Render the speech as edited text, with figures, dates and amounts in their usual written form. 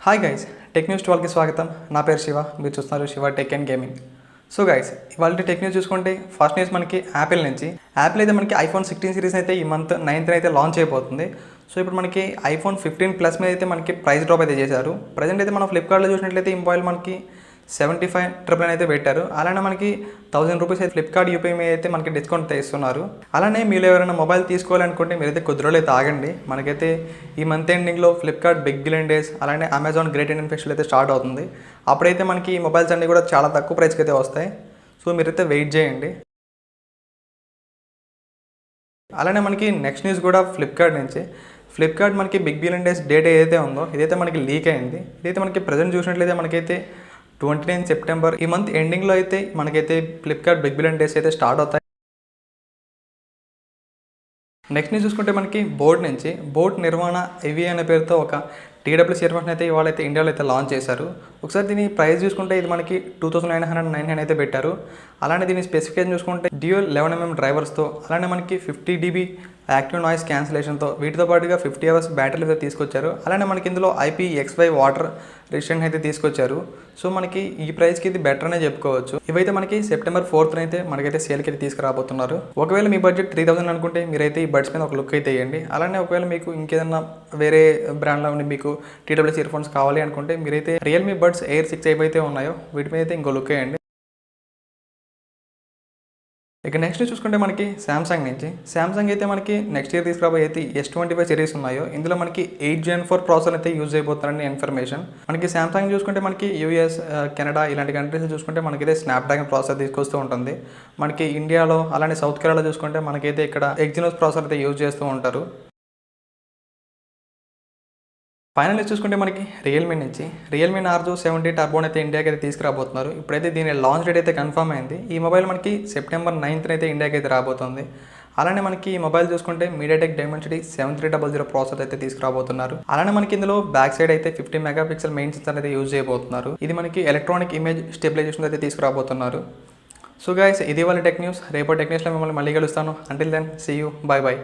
Hi guys, tech news 12కి స్వాగతం. నా పేరు శివ, మీరు చూస్తున్నారు Shiva tech and gaming. So guys, ఇవాళ టెక్ న్యూస్ చూసుకుంటే ఫస్ట్ న్యూస్ మనకి యాపిల్ నుంచి. యాపిల్ అయితే మనకి ఐఫోన్ 16 సిరీస్ అయితే ఈ మంత్ 9th అయితే లాంచ్ అయిపోతుంది. సో ఇప్పుడు మనకి ఐఫోన్ 15 ప్లస్ మీద అయితే మనకి ప్రైస్ డ్రాప్ అయితే చేశారు. ప్రజెంట్ అయితే మనం ఫ్లిప్కార్ట్లో చూసినట్లయితే ఈ మొబైల్ మనకి 75,999 అయితే పెట్టారు. అలానే మనకి 1000 రూపీస్ అయితే ఫ్లిప్కార్ట్ యూపీఐ మీద అయితే మనకి డిస్కౌంట్ అయితే ఇస్తున్నారు. అలానే మీరు ఎవరైనా మొబైల్ తీసుకోవాలనుకుంటే మీరైతే కొద్ది రోజులు అయితే ఆగండి. మనకైతే ఈ మంత్ ఎండింగ్లో ఫ్లిప్కార్ట్ బిగ్ బిలియన్ డేస్, అలానే అమెజాన్ గ్రేట్ ఇండియన్ ఫెస్టివల్ అయితే స్టార్ట్ అవుతుంది. అప్పుడైతే మనకి ఈ మొబైల్స్ అన్నీ కూడా చాలా తక్కువ ప్రైస్కి అయితే వస్తాయి. సో మీరైతే వెయిట్ చేయండి. అలానే మనకి నెక్స్ట్ న్యూస్ కూడా ఫ్లిప్కార్ట్ నుంచి. ఫ్లిప్కార్ట్ మనకి బిగ్ బిలియన్ డేస్ డేట్ ఏదైతే ఉందో ఇదైతే మనకి లీక్ అయింది. ఇదైతే మనకి ప్రజెంట్ చూసినట్లయితే మనకైతే 29 సెప్టెంబర్ ఈ మంత్ ఎండింగ్లో అయితే మనకైతే ఫ్లిప్కార్ట్ బిగ్ బిలియన్ డేస్ అయితే స్టార్ట్ అవుతాయి. నెక్స్ట్ న్యూస్ చూసుకుంటే మనకి బోట్ నుంచి. బోట్ నిర్వహణ EVA అనే పేరుతో ఒక TWS ఇయర్ఫోన్స్ అయితే ఇవాళ అయితే ఇండియాలో అయితే లాంచ్ చేశారు. ఒకసారి దీని ప్రైస్ చూసుకుంటే ఇది మనకి 2999 అయితే పెట్టారు. అలానే దీని స్పెసిఫికేషన్ చూసుకుంటే డ్యూయల్ 11mm డ్రైవర్స్తో, అలానే మనకి 50 dB యాక్టివ్ నాయిస్ క్యాన్సిలేషన్తో, వీటితో పాటుగా 50 hours బ్యాటరీలు అయితే తీసుకొచ్చారు. అలానే మనకి ఇందులో IPX5 వాటర్ రెసిస్టెంట్ అయితే తీసుకొచ్చారు. సో మనకి ఈ ప్రైస్కి ఇది బెటర్ అనే చెప్పుకోవచ్చు. ఇవైతే మనకి సెప్టెంబర్ 4th అయితే మనకైతే సేల్కి అయితే తీసుకురాబోతున్నారు. ఒకవేళ మీ బడ్జెట్ 3000 అనుకుంటే మీరైతే ఈ బడ్స్ మీద ఒక లుక్ అయితే వేయండి. అలానే ఒకవేళ మీకు ఇంకేదన్నా వేరే బ్రాండ్లో ఉండి మీకు TWS ఇయర్ఫోన్స్ కావాలి అనుకుంటే మీరైతే రియల్మీ బడ్స్ ఎయిర్ 6 ఏవైతే ఉన్నాయో వీటి మీద అయితే ఇంకో లుక్ వేయండి. ఇక నెక్స్ట్ చూసుకుంటే మనకి శాంసంగ్ నుంచి. శాంసంగ్ అయితే మనకి నెక్స్ట్ ఇయర్ తీసుకురాబోయే అయితే S25 సిరీస్ ఉన్నాయో ఇందులో మనకి 8 Gen 4 ప్రాసెసర్ అయితే యూజ్ అయిపోతారని ఇన్ఫర్మేషన్. మనకి శాంసంగ్ చూసుకుంటే మనకి US, కెనడా ఇలాంటి కంట్రీస్ చూసుకుంటే మనకైతే స్నాప్డ్రాగన్ ప్రాసెసర్ తీసుకొస్తూ ఉంటుంది. మనకి ఇండియాలో అలానే సౌత్ కొరియాలో చూసుకుంటే మనకైతే ఇక్కడ ఎగ్జినోస్ ప్రాసెసర్ అయితే యూజ్ చేస్తూ ఉంటారు. ఫైనల్ చూసుకుంటే మనకి రియల్మీ నుంచి. రియల్మీ నార్జో 70 టర్బోన్ అయితే ఇండియాకి అయితే తీసుకురాబోతున్నారు. ఇప్పుడైతే దీని లాంచ్ డేట్ అయితే కన్ఫర్మ్ అయింది. ఈ మొబైల్ మనకి సెప్టెంబర్ 9th అయితే ఇండియాకి అయితే రాబోతుంది. అలానే మనకి ఈ మొబైల్ చూసుకుంటే మీడియాటెక్ డైమెన్సిటీ 7300 ప్రాసెసర్ అయితే తీసుకురాబోతున్నారు. అలానే మనకి ఇందులో బ్యాక్ సైడ్ అయితే 50 మెగాపిక్సెల్ మెయిన్ సెన్సార్ అయితే యూజ్ చేయబోతున్నారు. ఇది మనకి ఎలక్ట్రానిక్ ఇమేజ్ స్టెబిలైజేషన్ అయితే తీసుకురాబోతున్నారు. సో గైస్, ఇది వాళ్ళ టెక్ న్యూస్. రేపు టెక్ న్యూస్లో మిమ్మల్ని మళ్ళీ కలుస్తాను. Until then see you, bye by.